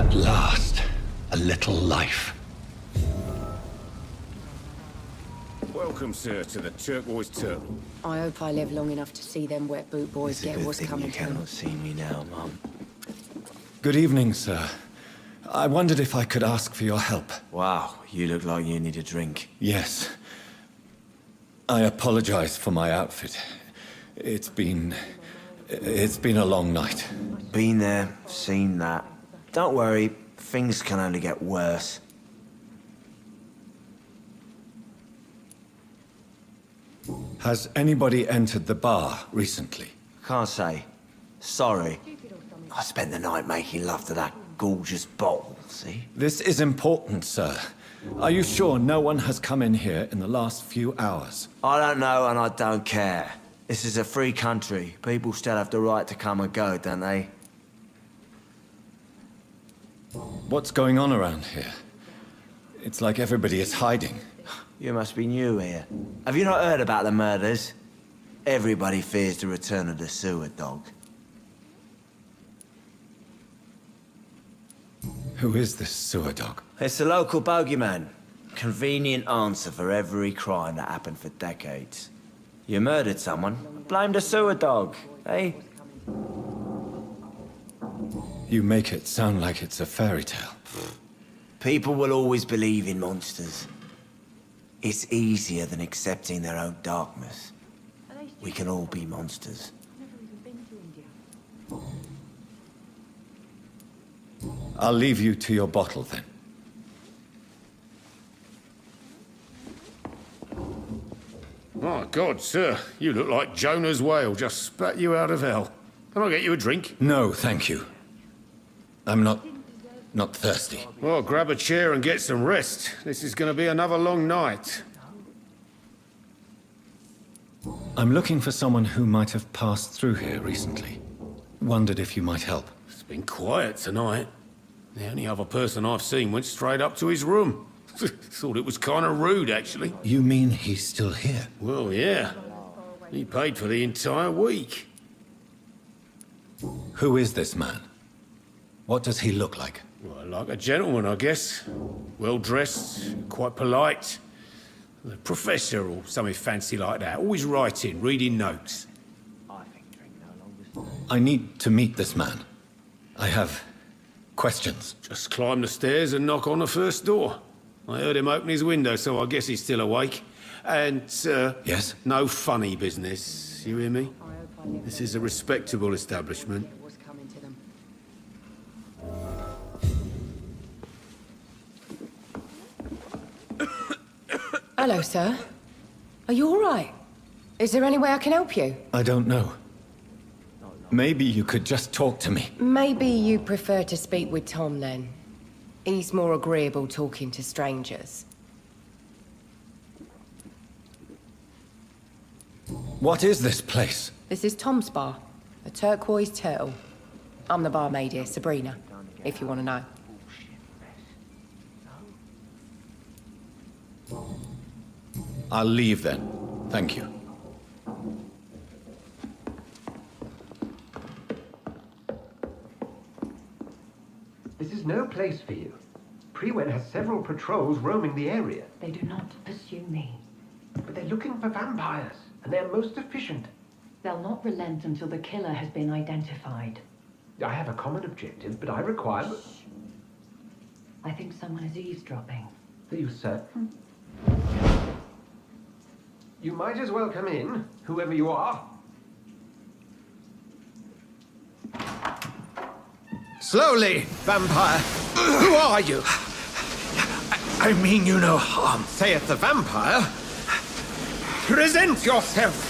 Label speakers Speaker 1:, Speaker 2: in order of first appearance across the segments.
Speaker 1: At last, a little life.
Speaker 2: Welcome, sir, to the Turquoise Turtle.
Speaker 3: I hope I live long enough to see them wet boot boys get what's coming to them.
Speaker 4: You cannot see me now, Mum.
Speaker 1: Good evening, sir. I wondered if I could ask for your help.
Speaker 4: Wow, you look like you need a drink.
Speaker 1: Yes. I apologize for my outfit. It's been a long night.
Speaker 4: Been there, seen that. Don't worry, things can only get worse.
Speaker 1: Has anybody entered the bar recently?
Speaker 4: Can't say. Sorry. I spent the night making love to that gorgeous bottle, see?
Speaker 1: This is important, sir. Are you sure no one has come in here in the last few hours?
Speaker 4: I don't know and I don't care. This is a free country. People still have the right to come and go, don't they?
Speaker 1: What's going on around here? It's like everybody is hiding.
Speaker 4: You must be new here. Have you not heard about the murders? Everybody fears the return of the sewer dog.
Speaker 1: Who is this sewer dog?
Speaker 4: It's the local bogeyman. Convenient answer for every crime that happened for decades. You murdered someone, blame the sewer dog, eh?
Speaker 1: You make it sound like it's a fairy tale.
Speaker 4: People will always believe in monsters. It's easier than accepting their own darkness. We can all be monsters.
Speaker 1: I'll leave you to your bottle then.
Speaker 2: My God, sir, you look like Jonah's whale just spat you out of hell. Can I get you a drink?
Speaker 1: No, thank you. I'm not thirsty.
Speaker 2: Well, grab a chair and get some rest. This is going to be another long night.
Speaker 1: I'm looking for someone who might have passed through here recently. Wondered if you might help.
Speaker 2: It's been quiet tonight. The only other person I've seen went straight up to his room. Thought it was kind of rude, actually.
Speaker 1: You mean he's still here?
Speaker 2: Well, yeah. He paid for the entire week.
Speaker 1: Who is this man? What does he look like?
Speaker 2: Well, like a gentleman, I guess. Well-dressed, quite polite. A professor or something fancy like that. Always writing, reading notes.
Speaker 1: I need to meet this man. I have questions.
Speaker 2: Just climb the stairs and knock on the first door. I heard him open his window, so I guess he's still awake. And,
Speaker 1: Yes?
Speaker 2: no funny business. You hear me? This is a respectable establishment.
Speaker 3: Hello, sir. Are you all right? Is there any way I can help you?
Speaker 1: I don't know. Maybe you could just talk to me.
Speaker 3: Maybe you prefer to speak with Tom, then. He's more agreeable talking to strangers.
Speaker 1: What is this place?
Speaker 3: This is Tom's bar, a Turquoise Turtle. I'm the barmaid here, Sabrina, if you want to know.
Speaker 1: I'll leave then. Thank you.
Speaker 5: This is no place for you. Prewen has several patrols roaming the area.
Speaker 6: They do not pursue me.
Speaker 5: But they're looking for vampires, and they're most efficient.
Speaker 6: They'll not relent until the killer has been identified.
Speaker 5: I have a common objective, but I require...
Speaker 6: I think someone is eavesdropping.
Speaker 5: Are you certain? You might as well come in, whoever you are.
Speaker 1: Slowly, vampire! Who are you? I mean you no harm.
Speaker 5: Saith the vampire. Present yourself!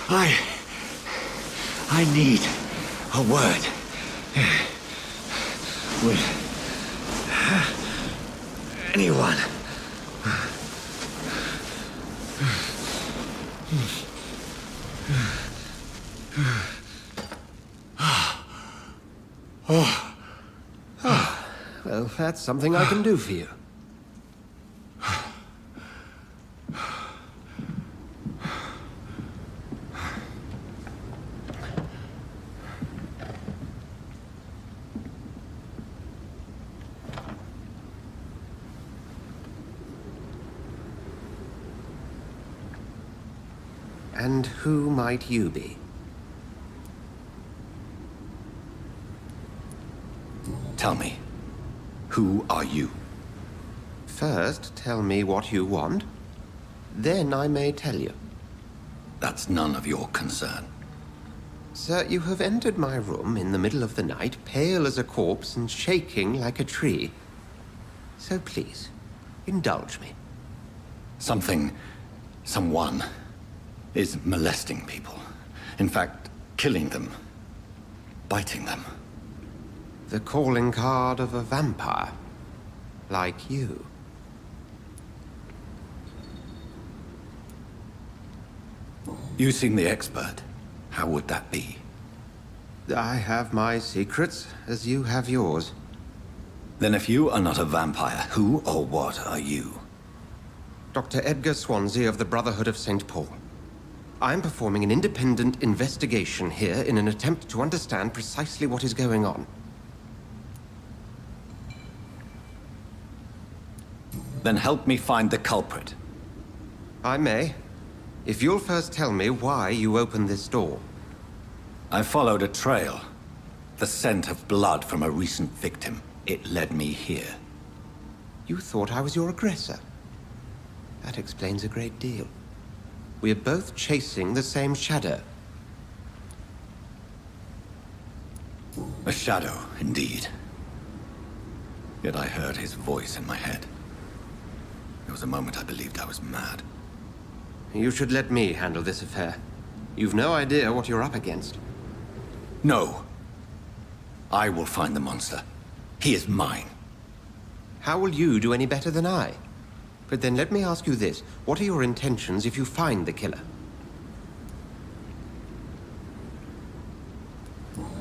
Speaker 1: I need a word. With anyone.
Speaker 5: Well, that's something I can do for you.
Speaker 7: And who might you be?
Speaker 8: Tell me, who are you?
Speaker 7: First, tell me what you want. Then I may tell you.
Speaker 8: That's none of your concern.
Speaker 7: Sir, you have entered my room in the middle of the night, pale as a corpse and shaking like a tree. So please, indulge me.
Speaker 8: Someone is molesting people. In fact, killing them. Biting them.
Speaker 7: The calling card of a vampire. Like you.
Speaker 8: You seem the expert. How would that be?
Speaker 7: I have my secrets, as you have yours.
Speaker 8: Then if you are not a vampire, who or what are you?
Speaker 7: Dr. Edgar Swansea of the Brotherhood of St. Paul. I'm performing an independent investigation here in an attempt to understand precisely what is going on.
Speaker 8: Then help me find the culprit.
Speaker 7: I may. If you'll first tell me why you opened this door.
Speaker 8: I followed a trail. The scent of blood from a recent victim. It led me here.
Speaker 7: You thought I was your aggressor. That explains a great deal. We're both chasing the same shadow.
Speaker 8: A shadow, indeed. Yet I heard his voice in my head. There was a moment I believed I was mad.
Speaker 7: You should let me handle this affair. You've no idea what you're up against.
Speaker 8: No. I will find the monster. He is mine.
Speaker 7: How will you do any better than I? But then let me ask you this. What are your intentions if you find the killer?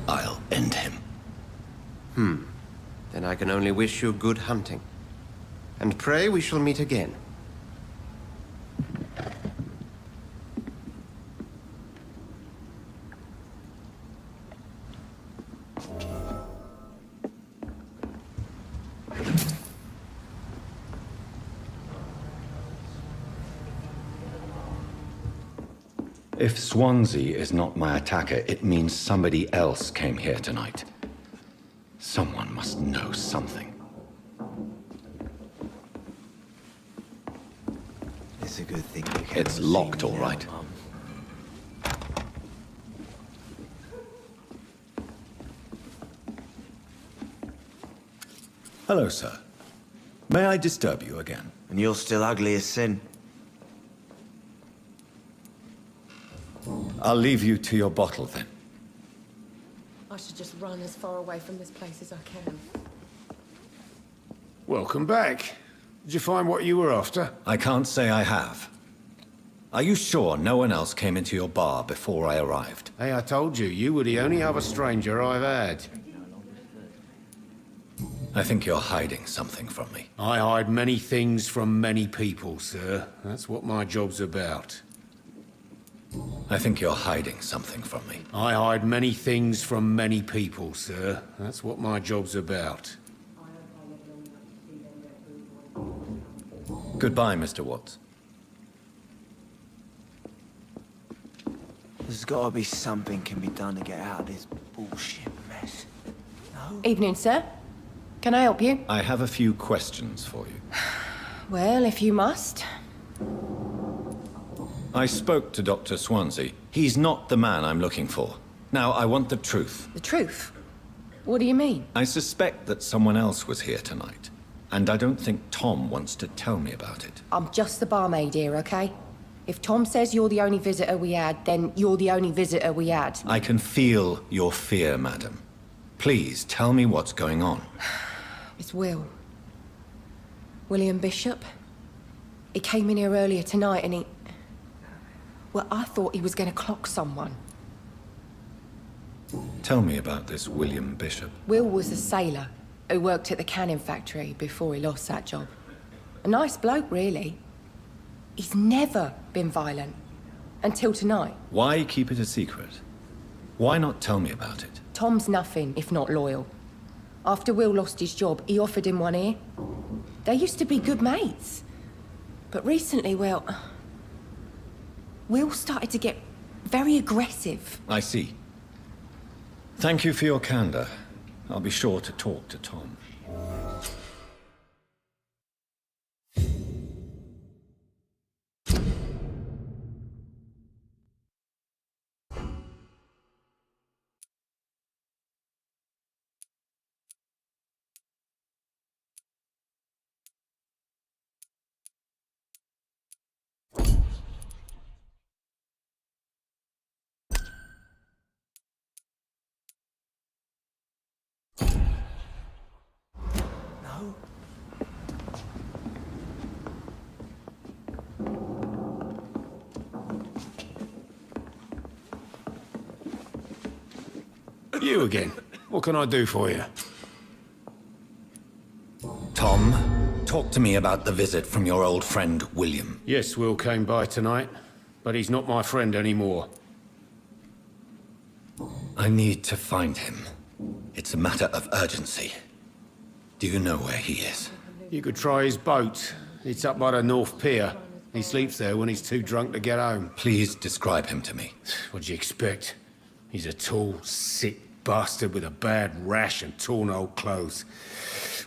Speaker 8: I'll end him.
Speaker 7: Then I can only wish you good hunting. And pray we shall meet again.
Speaker 8: If Swansea is not my attacker, it means somebody else came here tonight. Someone must know something.
Speaker 4: It's a good thing you came.
Speaker 8: It's locked, all right.
Speaker 4: Mum.
Speaker 8: Hello, sir. May I disturb you again?
Speaker 4: And you're still ugly as sin.
Speaker 8: I'll leave you to your bottle, then.
Speaker 3: I should just run as far away from this place as I can.
Speaker 2: Welcome back. Did you find what you were after?
Speaker 8: I can't say I have. Are you sure no one else came into your bar before I arrived?
Speaker 2: Hey, I told you, you were the only other stranger I've had.
Speaker 8: I think you're hiding something from me.
Speaker 2: I hide many things from many people, sir. That's what my job's about.
Speaker 8: I think you're hiding something from me.
Speaker 2: I hide many things from many people, sir. That's what my job's about.
Speaker 8: Goodbye, Mr. Watts.
Speaker 4: There's gotta be something can be done to get out of this bullshit mess. No?
Speaker 3: Evening, sir. Can I help you?
Speaker 8: I have a few questions for you.
Speaker 3: Well, if you must.
Speaker 8: I spoke to Dr. Swansea. He's not the man I'm looking for. Now, I want the truth.
Speaker 3: The truth? What do you mean?
Speaker 8: I suspect that someone else was here tonight. And I don't think Tom wants to tell me about it.
Speaker 3: I'm just the barmaid here, okay? If Tom says you're the only visitor we had, then you're the only visitor we had.
Speaker 8: I can feel your fear, madam. Please, tell me what's going on.
Speaker 3: It's Will. William Bishop. He came in here earlier tonight and he... Well, I thought he was going to clock someone.
Speaker 8: Tell me about this William Bishop.
Speaker 3: Will was a sailor who worked at the canning factory before he lost that job. A nice bloke, really. He's never been violent. Until tonight.
Speaker 8: Why keep it a secret? Why not tell me about it?
Speaker 3: Tom's nothing if not loyal. After Will lost his job, he offered him one ear. They used to be good mates. But recently, well... Will started to get very aggressive.
Speaker 8: I see. Thank you for your candor. I'll be sure to talk to Tom.
Speaker 2: You again. What can I do for you?
Speaker 8: Tom, talk to me about the visit from your old friend, William.
Speaker 2: Yes, Will came by tonight, but he's not my friend anymore.
Speaker 8: I need to find him. It's a matter of urgency. Do you know where he is?
Speaker 2: You could try his boat. It's up by the North Pier. He sleeps there when he's too drunk to get home.
Speaker 8: Please describe him to me.
Speaker 2: What'd you expect? He's a tall, sick bastard with a bad rash and torn old clothes.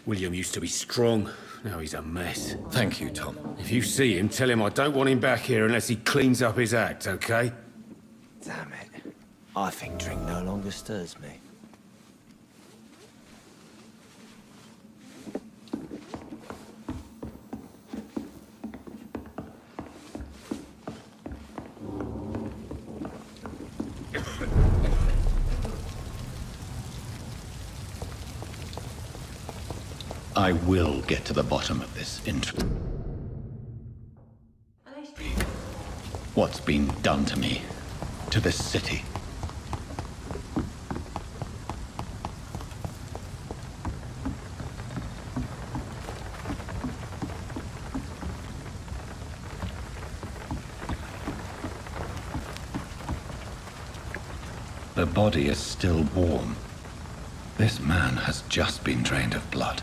Speaker 2: William used to be strong. Now he's a mess.
Speaker 8: Thank you, Tom.
Speaker 2: If you see him, tell him I don't want him back here unless he cleans up his act, okay?
Speaker 4: Damn it. I think drink no longer stirs me.
Speaker 8: I will get to the bottom of this intrigue. What's been done to me? To this city? The body is still warm. This man has just been drained of blood.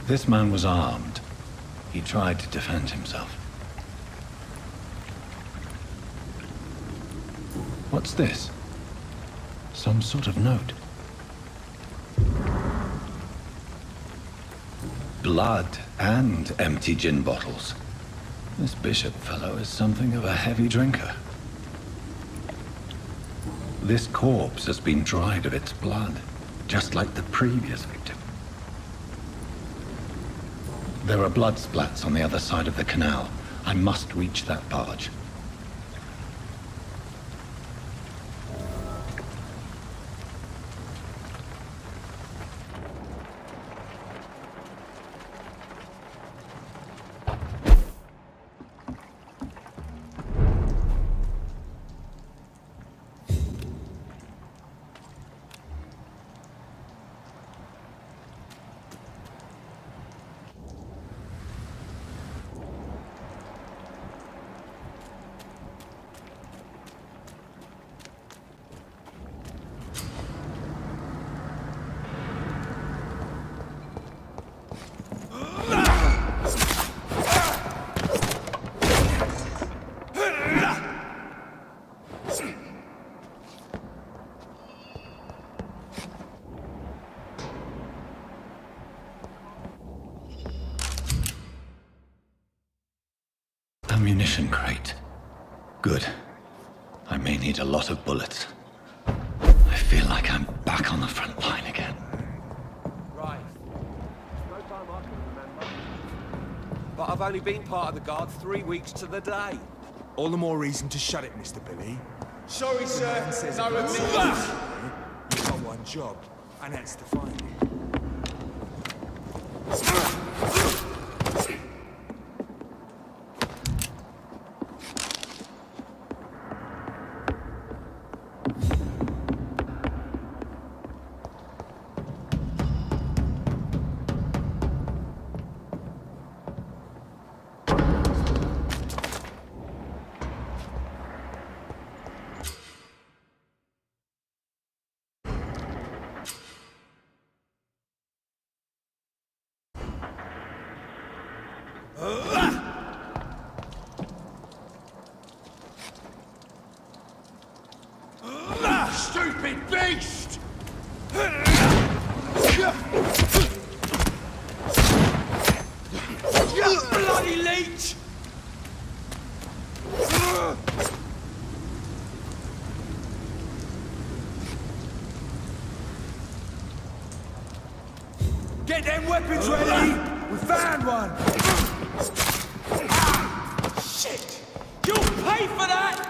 Speaker 8: This man was armed. He tried to defend himself. What's this? Some sort of note. Blood and empty gin bottles. This bishop fellow is something of a heavy drinker. This corpse has been dried of its blood, just like the previous victim. There are blood splats on the other side of the canal. I must reach that barge. Ammunition crate. Good. I may need a lot of bullets. I feel like I'm back on the front line again.
Speaker 9: Right. No time I can remember. But I've only been part of the guard 3 weeks to the day.
Speaker 10: All the more reason to shut it, Mr. Billy.
Speaker 1: Sorry, sir. No
Speaker 10: You've got one job, and that's to find it.
Speaker 1: Stupid beast! You bloody leech! Get them weapons ready! We found one! Shit! You'll pay for that!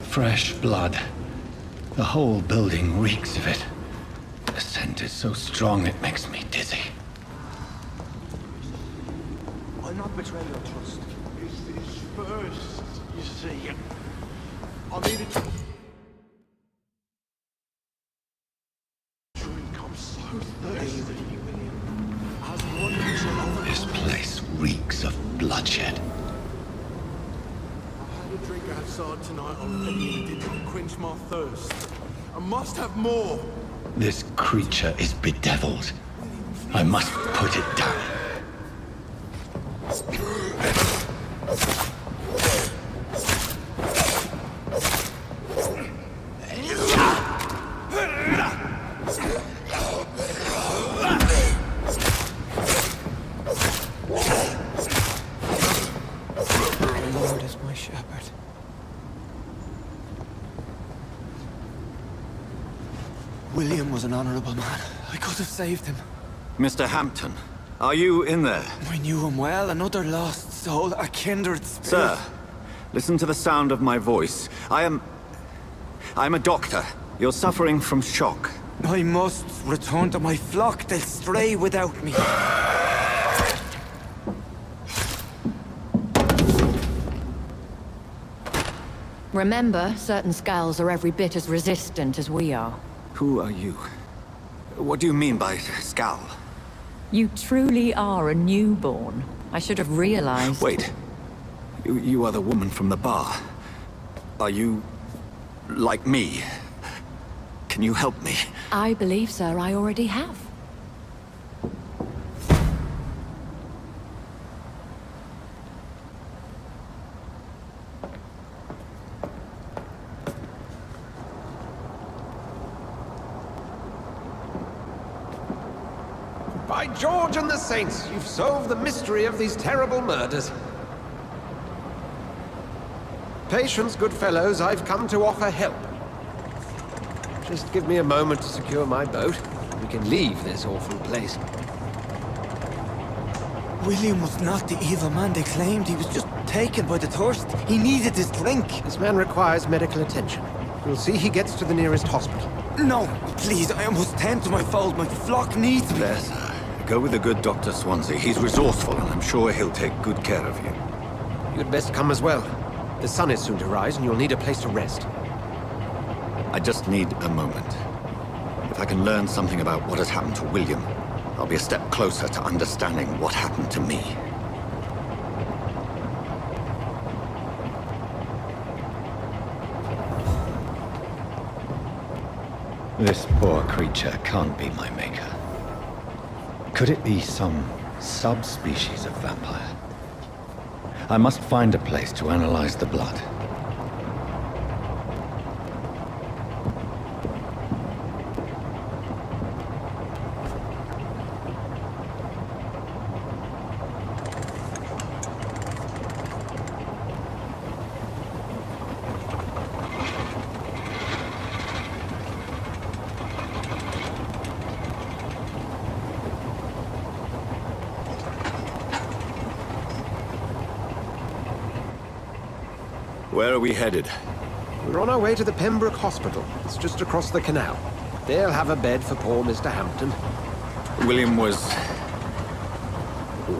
Speaker 8: Fresh blood. The whole building reeks of it. The scent is so strong it makes me dizzy.
Speaker 10: I'll not betray your trust. It's this first, you see. I needed to... Drink, I'm so thirsty. As one who's alone...
Speaker 8: This place reeks of bloodshed.
Speaker 10: I had a drink outside tonight already and it didn't quench my thirst. I must have more.
Speaker 8: This creature is bedeviled. I must put it down.
Speaker 4: William was an honorable man. I could have saved him.
Speaker 8: Mr. Hampton, are you in there?
Speaker 4: I knew him well, another lost soul, a kindred spirit.
Speaker 8: Sir, listen to the sound of my voice. I'm a doctor. You're suffering from shock.
Speaker 4: I must return to my flock. They'll stray without me.
Speaker 6: Remember, certain skulls are every bit as resistant as we are.
Speaker 8: Who are you? What do you mean by scowl?
Speaker 6: You truly are a newborn. I should have realized.
Speaker 8: Wait. You are the woman from the bar. Are you... like me? Can you help me?
Speaker 6: I believe, sir, I already have.
Speaker 5: By George and the Saints, you've solved the mystery of these terrible murders. Patience, good fellows, I've come to offer help. Just give me a moment to secure my boat. We can leave this awful place.
Speaker 4: William was not the evil man they claimed. He was just taken by the thirst. He needed his drink.
Speaker 5: This man requires medical attention. We'll see he gets to the nearest hospital.
Speaker 4: No, please, I must tend to my fold. My flock needs me.
Speaker 8: There, sir. Go with the good Dr. Swansea. He's resourceful, and I'm sure he'll take good care of you.
Speaker 5: You'd best come as well. The sun is soon to rise, and you'll need a place to rest.
Speaker 8: I just need a moment. If I can learn something about what has happened to William, I'll be a step closer to understanding what happened to me.
Speaker 11: This poor creature can't be my maker. Could it be some subspecies of vampire? I must find a place to analyze the blood.
Speaker 8: Where are we headed?
Speaker 5: We're on our way to the Pembroke Hospital. It's just across the canal. They'll have a bed for poor Mr. Hampton.
Speaker 8: William was...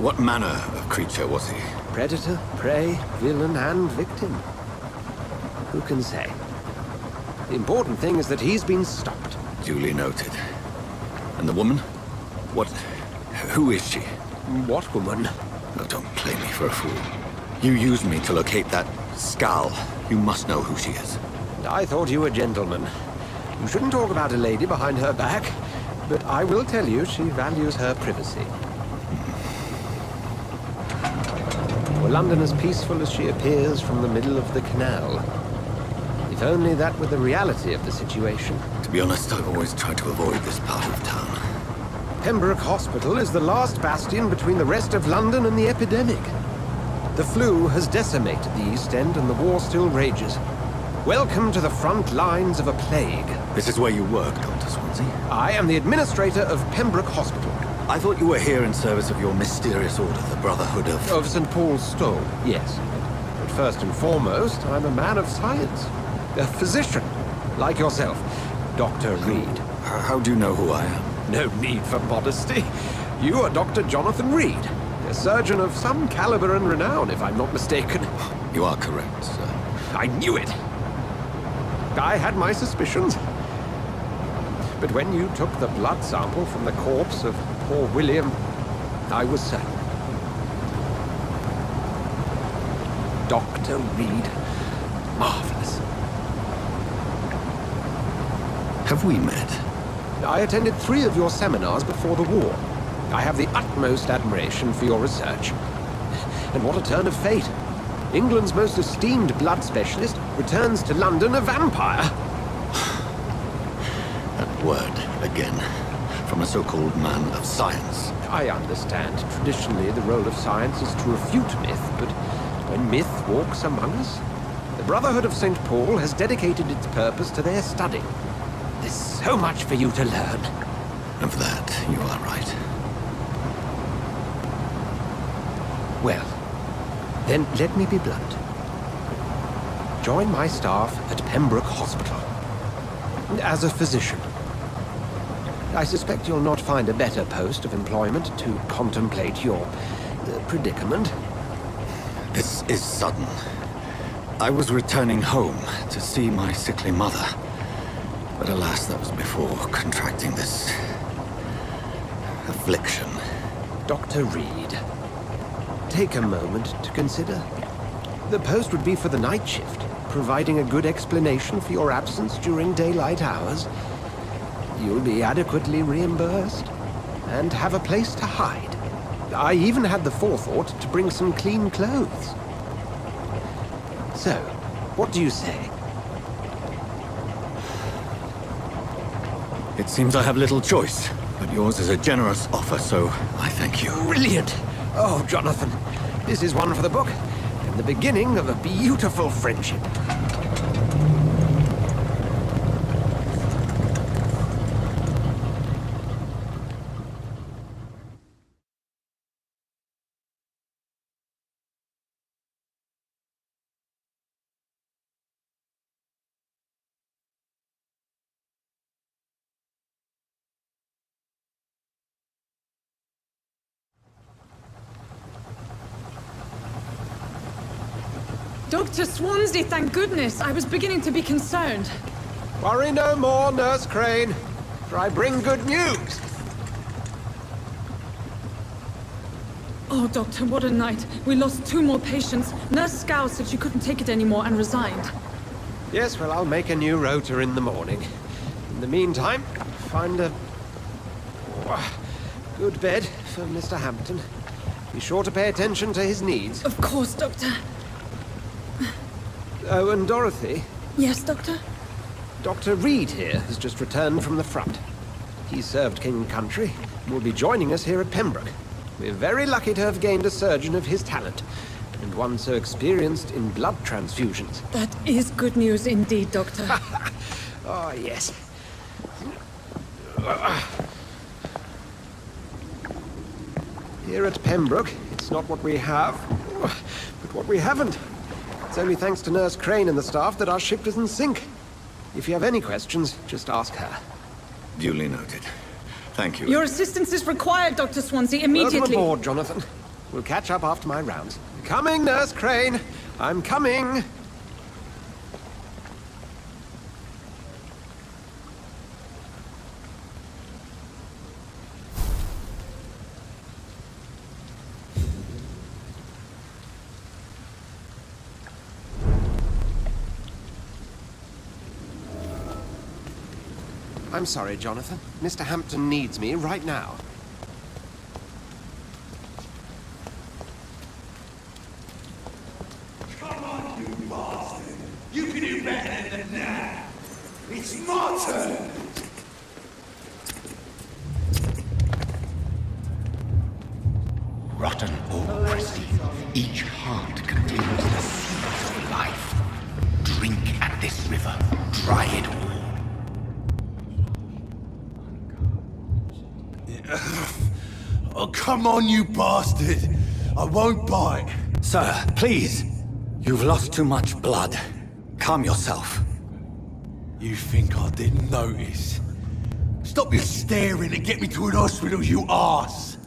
Speaker 8: What manner of creature was he?
Speaker 5: Predator, prey, villain, and victim. Who can say? The important thing is that he's been stopped.
Speaker 8: Duly noted. And the woman? What... Who is she?
Speaker 5: What woman?
Speaker 8: Oh, don't play me for a fool. You used me to locate that skull. You must know who she is.
Speaker 5: I thought you a gentleman. You shouldn't talk about a lady behind her back, but I will tell you she values her privacy. Were London as peaceful as she appears from the middle of the canal? If only that were the reality of the situation.
Speaker 8: To be honest, I've always tried to avoid this part of town.
Speaker 5: Pembroke Hospital is the last bastion between the rest of London and the epidemic. The flu has decimated the East End and the war still rages. Welcome to the front lines of a plague.
Speaker 8: This is where you work, Dr. Swansea?
Speaker 5: I am the administrator of Pembroke Hospital.
Speaker 8: I thought you were here in service of your mysterious order, the Brotherhood of...
Speaker 5: Of St. Paul's Stole, yes. But first and foremost, I'm a man of science. A physician, like yourself, Dr. Reid.
Speaker 8: How do you know who I am?
Speaker 5: No need for modesty. You are Dr. Jonathan Reid, a surgeon of some caliber and renown, if I'm not mistaken.
Speaker 8: You are correct, sir.
Speaker 5: I knew it! I had my suspicions. But when you took the blood sample from the corpse of poor William, I was certain. Dr. Reid. Marvelous.
Speaker 8: Have we met?
Speaker 5: I attended 3 of your seminars before the war. I have the utmost admiration for your research. And what a turn of fate. England's most esteemed blood specialist returns to London a vampire.
Speaker 8: That word, again, from a so-called man of science.
Speaker 5: I understand. Traditionally, the role of science is to refute myth, but when myth walks among us, the Brotherhood of St. Paul has dedicated its purpose to their study. There's so much for you to learn.
Speaker 8: Of that, you are right.
Speaker 5: Well, then let me be blunt. Join my staff at Pembroke Hospital. As a physician. I suspect you'll not find a better post of employment to contemplate your predicament.
Speaker 8: This is sudden. I was returning home to see my sickly mother. But alas, that was before contracting this... affliction.
Speaker 5: Dr. Reid, take a moment to consider. The post would be for the night shift, providing a good explanation for your absence during daylight hours. You'll be adequately reimbursed, and have a place to hide. I even had the forethought to bring some clean clothes. So, what do you say?
Speaker 8: It seems I have little choice. But yours is a generous offer, so I thank you.
Speaker 5: Brilliant! Oh, Jonathan, this is one for the book, and the beginning of a beautiful friendship.
Speaker 12: Dr. Swansea, thank goodness. I was beginning to be concerned.
Speaker 5: Worry no more, Nurse Crane, for I bring good news.
Speaker 12: Oh, Doctor, what a night. We lost 2 more patients. Nurse Scow said she couldn't take it anymore and resigned.
Speaker 5: Yes, well, I'll make a new rota in the morning. In the meantime, find a good bed for Mr. Hampton. Be sure to pay attention to his needs.
Speaker 12: Of course, Doctor.
Speaker 5: Oh, and Dorothy?
Speaker 12: Yes, Doctor?
Speaker 5: Dr. Reid here has just returned from the front. He served King and Country and will be joining us here at Pembroke. We're very lucky to have gained a surgeon of his talent, and one so experienced in blood transfusions.
Speaker 12: That is good news indeed, Doctor.
Speaker 5: Oh, yes. Here at Pembroke, it's not what we have, but what we haven't. It's only thanks to Nurse Crane and the staff that our ship doesn't sink. If you have any questions, just ask her.
Speaker 8: Duly noted. Thank you.
Speaker 12: Your assistance is required, Dr. Swansea, immediately.
Speaker 5: Welcome aboard, Jonathan. We'll catch up after my rounds. Coming, Nurse Crane. I'm coming. I'm sorry, Jonathan. Mr. Hampton needs me right now.
Speaker 10: Come on, you bastard! You can do better than that! It's my turn!
Speaker 13: Rotten or pristine, each heart contains the seeds of life. Drink at this river, dry it all.
Speaker 10: Oh, come on, you bastard! I won't bite!
Speaker 8: Sir, please! You've lost too much blood. Calm yourself.
Speaker 10: You think I didn't notice? Stop your staring and get me to an hospital, you arse!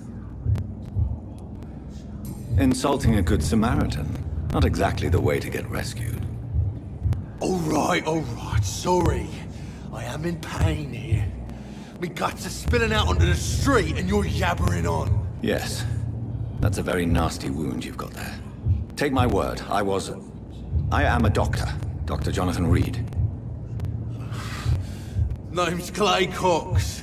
Speaker 8: Insulting a good Samaritan. Not exactly the way to get rescued.
Speaker 10: Alright, sorry. I am in pain here. Me guts are spilling out onto the street and you're yabbering on.
Speaker 8: Yes. That's a very nasty wound you've got there. Take my word, I am a doctor. Dr. Jonathan Reid.
Speaker 10: Name's Clay Cox.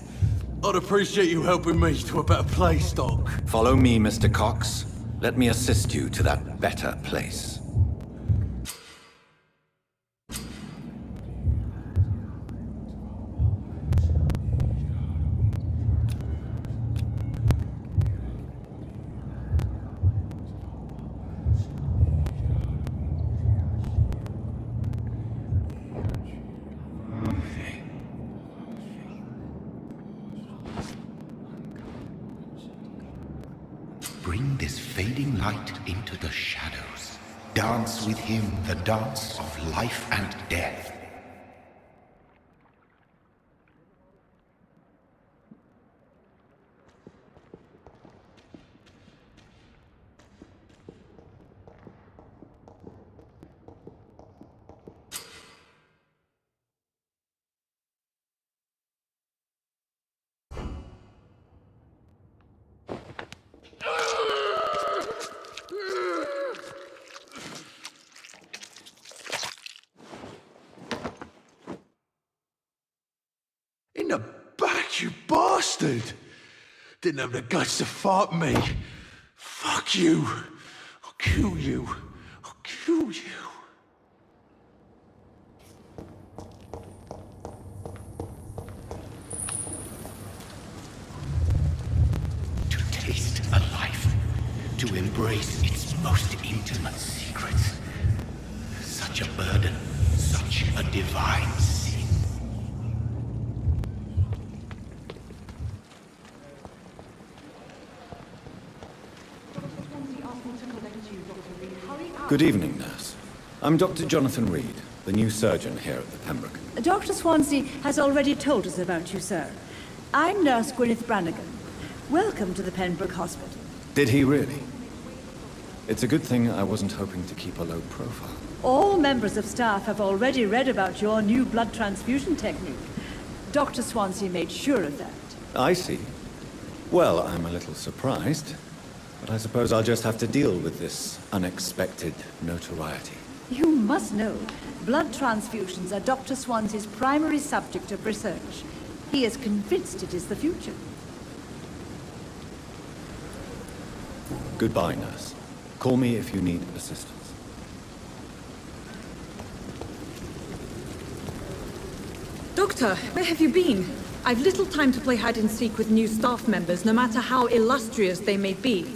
Speaker 10: I'd appreciate you helping me to a better place, Doc.
Speaker 8: Follow me, Mr. Cox. Let me assist you to that better place.
Speaker 13: Bring this fading light into the shadows. Dance with him the dance of life and death.
Speaker 10: In the back, you bastard! Didn't have the guts to fight me. Fuck you. I'll kill you. I'll kill you.
Speaker 13: embrace its most intimate secrets. Such a burden, such a divine sin.
Speaker 11: Good evening, nurse. I'm Dr. Jonathan Reid, the new surgeon here at the Pembroke.
Speaker 14: Dr. Swansea has already told us about you, sir. I'm Nurse Gwyneth Brannigan. Welcome to the Pembroke Hospital.
Speaker 11: Did he really? It's a good thing I wasn't hoping to keep a low profile.
Speaker 14: All members of staff have already read about your new blood transfusion technique. Dr. Swansea made sure of that.
Speaker 11: I see. Well, I'm a little surprised, but I suppose I'll just have to deal with this unexpected notoriety.
Speaker 14: You must know, blood transfusions are Dr. Swansea's primary subject of research. He is convinced it is the future.
Speaker 11: Goodbye, nurse. Call me if you need assistance.
Speaker 12: Doctor, where have you been? I've little time to play hide and seek with new staff members, no matter how illustrious they may be.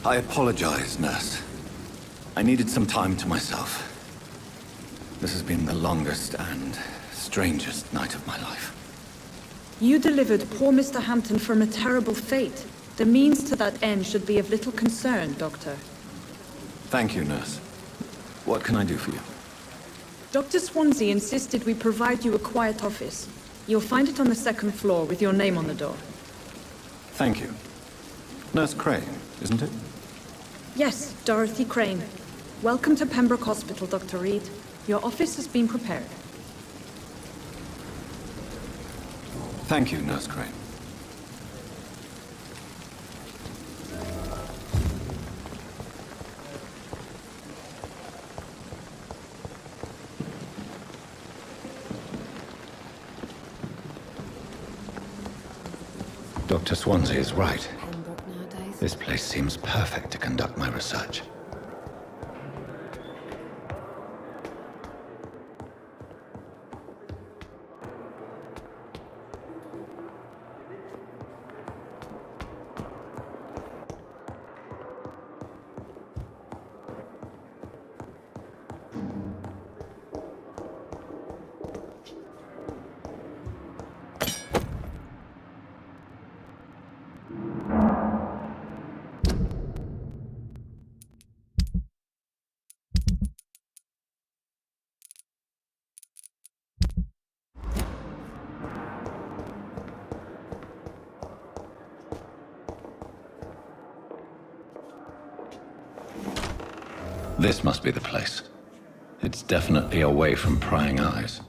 Speaker 11: I apologize, nurse. I needed some time to myself. This has been the longest and strangest night of my life.
Speaker 12: You delivered poor Mr. Hampton from a terrible fate. The means to that end should be of little concern, Doctor.
Speaker 11: Thank you, nurse. What can I do for you?
Speaker 12: Dr. Swansea insisted we provide you a quiet office. You'll find it on the second floor with your name on the door.
Speaker 11: Thank you. Nurse Crane, isn't it?
Speaker 12: Yes, Dorothy Crane. Welcome to Pembroke Hospital, Dr. Reid. Your office has been prepared.
Speaker 11: Thank you, Nurse Crane. Dr. Swansea is right. This place seems perfect to conduct my research. This must be the place. It's definitely away from prying eyes.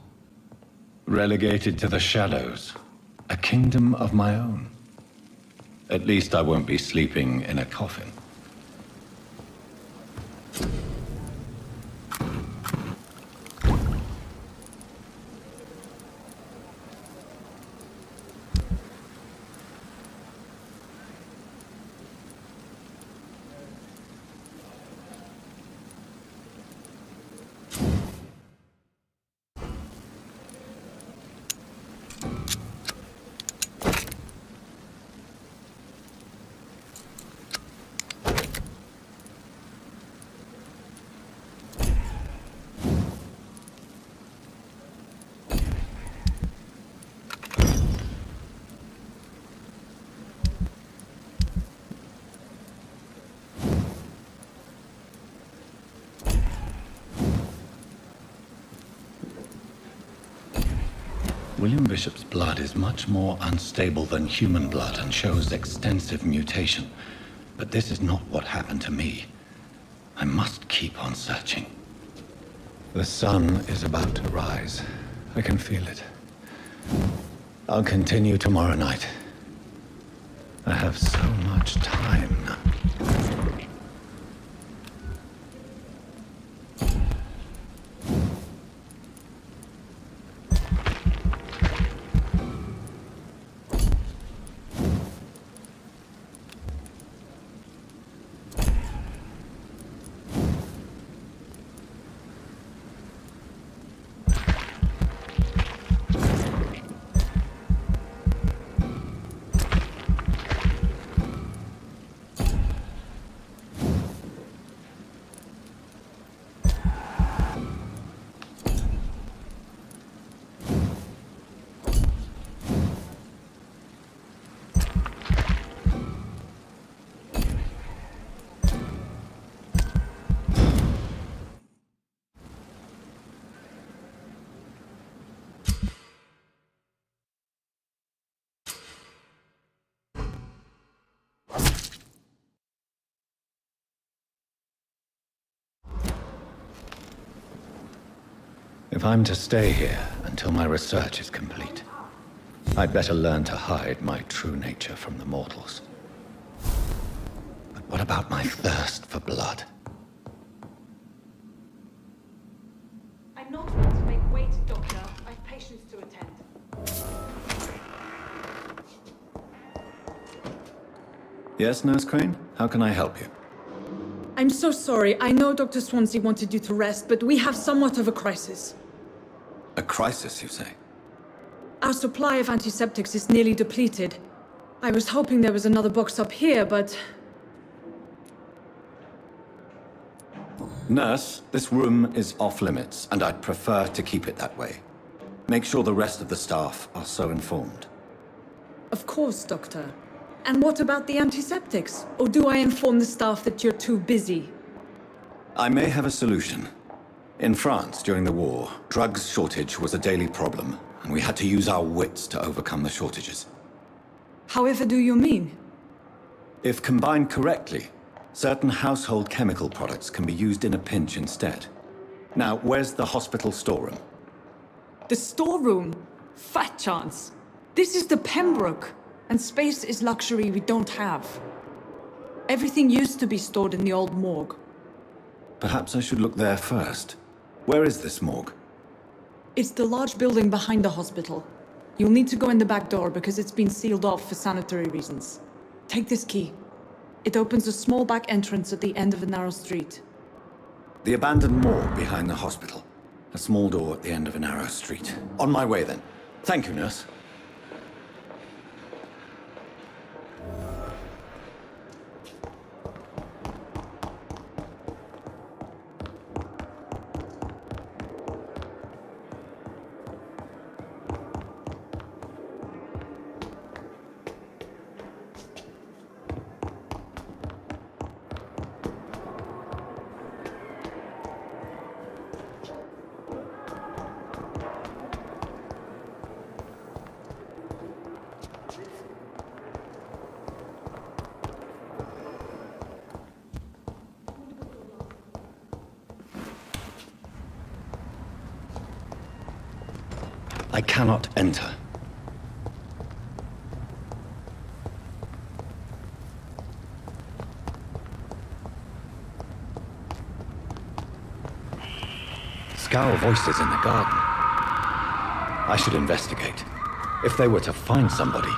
Speaker 11: Relegated to the shadows. A kingdom of my own. At least I won't be sleeping in a coffin. William Bishop's blood is much more unstable than human blood and shows extensive mutation. But this is not what happened to me. I must keep on searching. The sun is about to rise. I can feel it. I'll continue tomorrow night. I have so much time now. If I'm to stay here until my research is complete, I'd better learn to hide my true nature from the mortals. But what about my thirst for blood?
Speaker 12: I'm not one to make wait, Doctor. I've patients to attend.
Speaker 11: Yes, Nurse Crane? How can I help you?
Speaker 12: I'm so sorry. I know Dr. Swansea wanted you to rest, but we have somewhat of a crisis.
Speaker 8: A crisis, you say?
Speaker 12: Our supply of antiseptics is nearly depleted. I was hoping there was another box up here, but...
Speaker 11: Nurse, this room is off-limits, and I'd prefer to keep it that way. Make sure the rest of the staff are so informed.
Speaker 12: Of course, Doctor. And what about the antiseptics? Or do I inform the staff that you're too busy?
Speaker 11: I may have a solution. In France, during the war, drugs shortage was a daily problem, and we had to use our wits to overcome the shortages.
Speaker 12: However do you mean?
Speaker 11: If combined correctly, certain household chemical products can be used in a pinch instead. Now, where's the hospital storeroom?
Speaker 12: The storeroom? Fat chance. This is the Pembroke, and space is luxury we don't have. Everything used to be stored in the old morgue.
Speaker 11: Perhaps I should look there first. Where is this morgue?
Speaker 12: It's the large building behind the hospital. You'll need to go in the back door because it's been sealed off for sanitary reasons. Take this key. It opens a small back entrance at the end of a narrow street.
Speaker 11: The abandoned morgue behind the hospital. A small door at the end of a narrow street. On my way then. Thank you, nurse. I cannot enter. Scowl voices in the garden. I should investigate. If they were to find somebody,